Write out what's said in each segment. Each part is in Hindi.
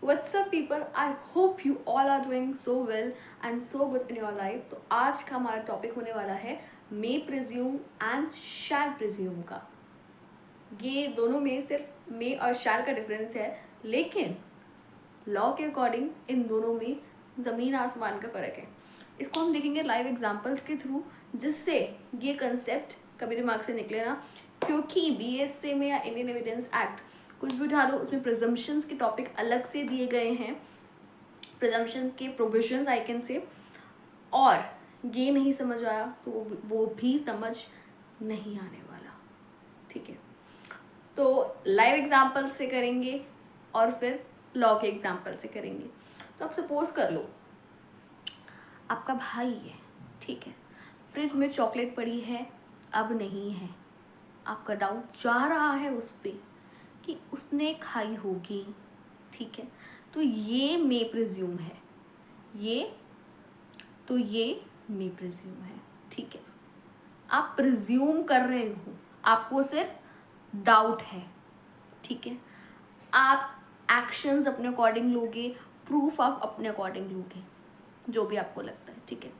What's up people? I hope you all are doing so well and so good in your life. तो आज का हमारा टॉपिक होने वाला है मे प्रिज्यूम एंड शैल प्रिज्यूम का। ये दोनों में सिर्फ मे और शैल का डिफरेंस है, लेकिन लॉ के अकॉर्डिंग इन दोनों में ज़मीन आसमान का फ़र्क है। इसको हम देखेंगे लाइव एग्जांपल्स के थ्रू, जिससे ये कंसेप्ट कभी दिमाग से निकले ना, क्योंकि बीएसए में या इंडियन एविडेंस एक्ट कुछ भी उठा लो, उसमें प्रिजम्पशंस के टॉपिक अलग से दिए गए हैं, प्रिजम्पशंस के प्रोविजंस आई कैन से, और ये नहीं समझ आया तो वो भी समझ नहीं आने वाला। ठीक है, तो लाइव एग्जांपल से करेंगे और फिर लॉ के एग्जांपल से करेंगे। तो आप सपोज कर लो आपका भाई है, ठीक है, फ्रिज में चॉकलेट पड़ी है, अब नहीं है, आपका डाउट जा रहा है उस पर कि उसने खाई होगी। ठीक है, तो ये मे प्रिज्यूम है, ये मे प्रिज्यूम है। ठीक है, आप प्रिज्यूम कर रहे हो, आपको सिर्फ डाउट है। ठीक है, आप एक्शंस अपने अकॉर्डिंग लोगे, प्रूफ आप अपने अकॉर्डिंग लोगे, जो भी आपको लगता है। ठीक है,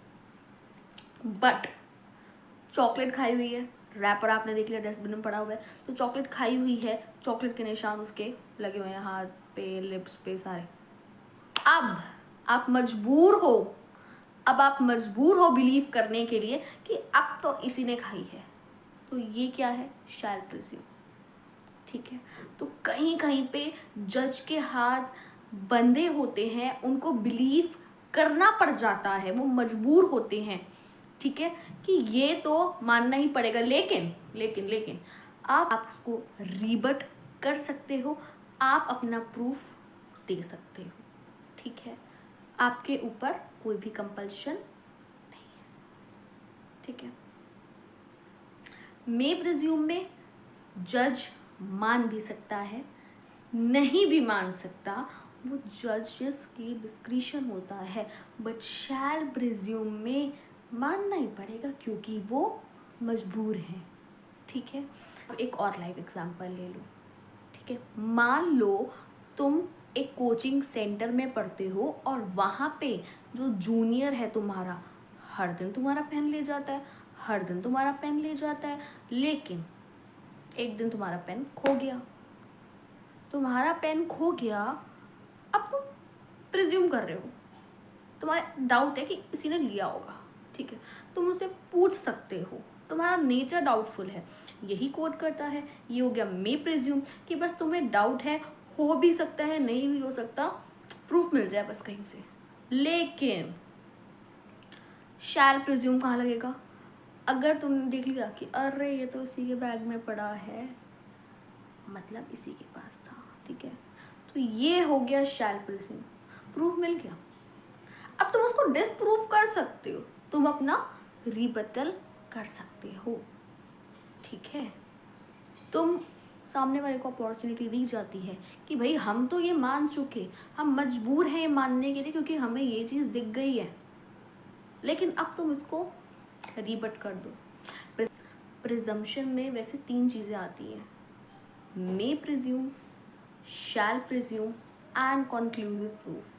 बट चॉकलेट खाई हुई है, रैपर आपने देख लिया डस्टबिन में पड़ा हुआ है, तो चॉकलेट खाई हुई है, चॉकलेट के निशान उसके लगे हुए हैं हाथ पे, लिप्स पे, सारे। अब आप मजबूर हो, आप मजबूर हो बिलीव करने के लिए कि अब तो इसी ने खाई है, तो ये क्या है? शैल प्रिज्यूम। ठीक है, तो कहीं कहीं पे जज के हाथ बंधे होते हैं, उनको बिलीव करना पड़ जाता है, वो मजबूर होते हैं। ठीक है, कि ये तो मानना ही पड़ेगा, लेकिन लेकिन लेकिन आप उसको रीबट कर सकते हो, आप अपना प्रूफ दे सकते हो। ठीक है, आपके ऊपर कोई भी कंपल्शन नहीं है। ठीक है, मे प्रिज्यूम में जज मान भी सकता है, नहीं भी मान सकता, वो जजेस की डिस्क्रिशन होता है, बट शैल प्रिज्यूम में मानना ही पड़ेगा क्योंकि वो मजबूर हैं। ठीक है, अब एक और लाइव एग्जांपल ले लो। ठीक है, मान लो तुम एक कोचिंग सेंटर में पढ़ते हो और वहाँ पे जो जूनियर है तुम्हारा, हर दिन तुम्हारा पेन ले जाता है, हर दिन तुम्हारा पेन ले जाता है, लेकिन एक दिन तुम्हारा पेन खो गया। तुम्हारा पेन खो गया, अब तुम प्रिज्यूम कर रहे हो, तुम्हारा डाउट है कि किसी ने लिया होगा। ठीक है, तुम उससे पूछ सकते हो, तुम्हारा नेचर डाउटफुल है, यही कोड करता है। ये हो गया मे प्रिज्यूम कि बस तुम्हें डाउट है, हो भी सकता है, नहीं भी हो सकता, प्रूफ मिल जाए बस कहीं से। लेकिन शैल प्रिज्यूम कहाँ लगेगा? अगर तुमने देख लिया कि अरे ये तो इसी के बैग में पड़ा है, मतलब इसी के पास था। ठीक है, तो ये हो गया शैल प्रिज्यूम, प्रूफ मिल गया। अब तुम उसको डिसप्रूव कर सकते हो, तुम अपना रिबटल कर सकते हो। ठीक है, तुम सामने वाले को अपॉर्चुनिटी दी जाती है कि भाई हम तो ये मान चुके, हम मजबूर हैं ये मानने के लिए क्योंकि हमें ये चीज़ दिख गई है, लेकिन अब तुम इसको रिबट कर दो। प्रिजम्पशन में वैसे 3 चीज़ें आती हैं: मे presume, shell presume and conclusive proof.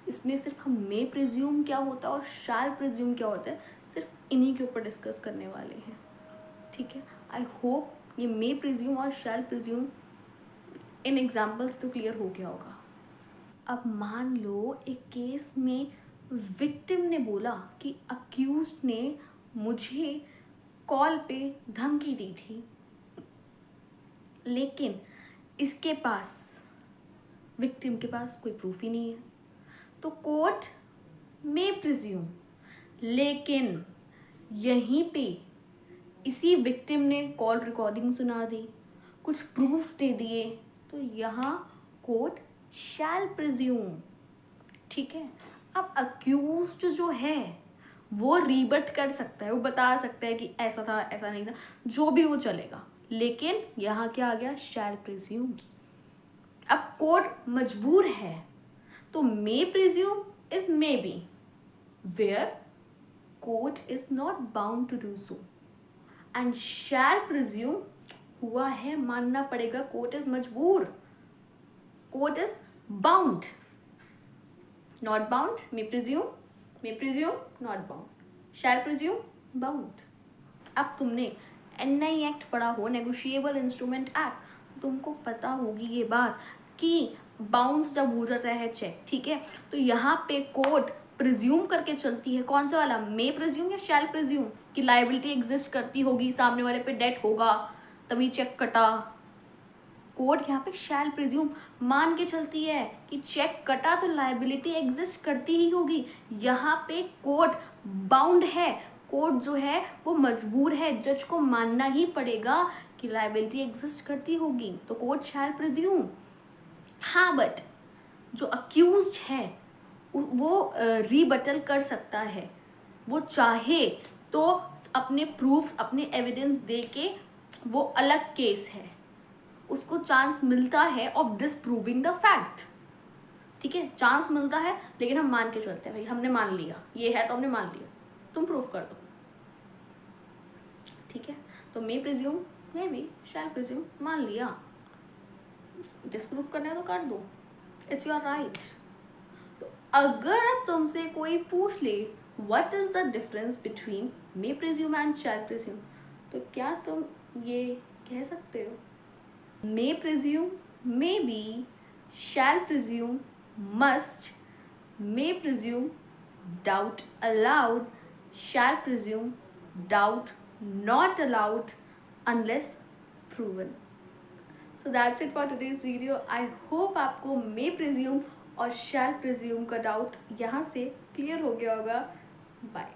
इसमें सिर्फ हम मे प्रिज्यूम क्या होता है और शैल प्रिज्यूम क्या होता है, सिर्फ इन्हीं के ऊपर डिस्कस करने वाले हैं। ठीक है, आई होप ये मे प्रिज्यूम और शैल प्रिज्यूम इन एग्जाम्पल्स तो क्लियर हो गया होगा। अब मान लो एक केस में विक्टिम ने बोला कि अक्यूज्ड ने मुझे कॉल पे धमकी दी थी, लेकिन इसके पास, विक्टिम के पास कोई प्रूफ ही नहीं है, तो कोर्ट मे प्रिज्यूम। लेकिन यहीं पे इसी विक्टिम ने कॉल रिकॉर्डिंग सुना दी, कुछ प्रूफ्स दे दिए, तो यहाँ कोर्ट शैल प्रिज्यूम। ठीक है, अब अक्यूज्ड जो है वो रिबट कर सकता है, वो बता सकता है कि ऐसा था, ऐसा नहीं था, जो भी वो चलेगा, लेकिन यहाँ क्या आ गया? शैल प्रिज्यूम। अब कोर्ट मजबूर है, तो may presume is may be, where court is not bound to do so, and shall presume हुआ है, मानना पड़ेगा, कोर्ट इज मजबूर, court is bound not bound, may presume not bound, shall presume bound. अब तुमने NI एक्ट पढ़ा हो, नेगोशिएबल इंस्ट्रूमेंट एक्ट, तुमको पता होगी ये बात कि बाउंस जब हो जाता है चेक, ठीक है, तो यहाँ पे कोर्ट प्रिज्यूम करके चलती है, कौन सा वाला, मे प्रिज्यूम या शैल प्रिज्यूम, कि लाइबिलिटी एग्जिस्ट करती होगी, सामने वाले पे डेट होगा तभी चेक कटा। कोर्ट यहाँ पे शैल प्रिज्यूम मान के चलती है कि चेक कटा तो लाइबिलिटी एग्जिस्ट करती ही होगी। यहाँ पे कोर्ट बाउंड है, कोर्ट जो है वो मजबूर है, जज को मानना ही पड़ेगा कि लाइबिलिटी एग्जिस्ट करती होगी, तो कोर्ट शैल प्रिज्यूम। हाँ बट जो अक्यूज्ड है वो रीबटल कर सकता है, वो चाहे तो अपने प्रूफ्स, अपने एविडेंस दे के, वो अलग केस है, उसको चांस मिलता है ऑफ डिसप्रूविंग द फैक्ट, ठीक है, चांस मिलता है, लेकिन हम मान के चलते हैं भाई हमने मान लिया, ये है तो हमने मान लिया, तुम प्रूफ कर दो, ठीक है। तो may presume, may be shell presume, मान लिया, डिसप्रूव करना है तो कर दो, इट्स योर राइट। तो अगर अब तुमसे कोई पूछ ले what is the difference between may presume and shall presume, तो क्या तुम ये कह सकते हो, may presume, may be, shall presume, must, may presume, doubt allowed, shall presume, doubt not allowed unless proven. So that's it for today's video. I hope आपको may presume और shall presume का डाउट यहाँ से क्लियर हो गया होगा। बाय।